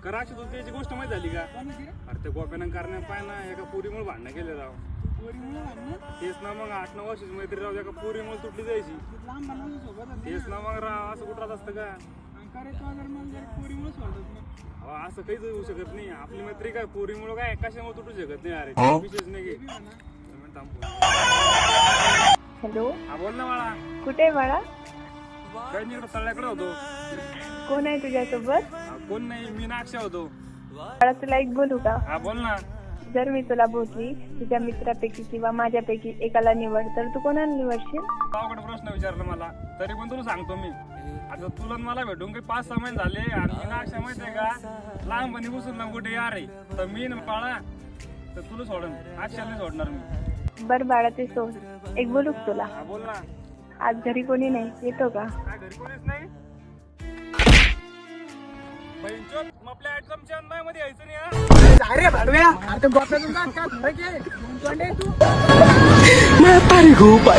करायची तू त्याची गोष्ट माहिती झाली का? अरे ते गोप्यानं करण्या पाय ना एका पोरीमुळे भांडणं केले राव. तेच ना मग 8-9 वर्षाची मैत्री राव एका पोरीमुळे तुटली जायची. तेच ना मग राव असं कुठं राहत असतं का? असं काहीच होऊ शकत नाही. आपली मैत्री काय पोरीमुळे काय कशामुळे तुटू शकत नाही. अरे विशेष नाही. हॅलो. हा बोल ना बाळा. कुठे आहे बाळा? काही नाही तळ्याकडे होतो. कोण आहे तुझ्यासोबत? कोण नाही मी नाक्षा होतो. बाळा तुला एक बोलू का? हा बोल ना. जर मी तुला बोलली तुझ्या मित्रापैकी किंवा माझ्यापैकी एकाला निवड तर तू कोणाला निवडशील? गावाकडे प्रश्न विचारला मला तरी पण तुला सांगतो मी. आता तुला मला भेटून काही 5-6 महिने झाले आणि मी नाक्षा माहितीये का लहानपणी बसून ना कुठे यार आहे तर मी बाळा तर तुला सोडन अक्षर नाही सोडणार मी. बर बाळा ते सोड. एक बोलू का तुला? हा बोल ना. आज घरी कोणी नाही येतो का? काय घरी कोणीच नाही? आपल्या आयटमच्या मध्ये यायचं नाही. अरे भाडव्या अरे गोप्यातून काय फरक आहे? मैं पारी खूप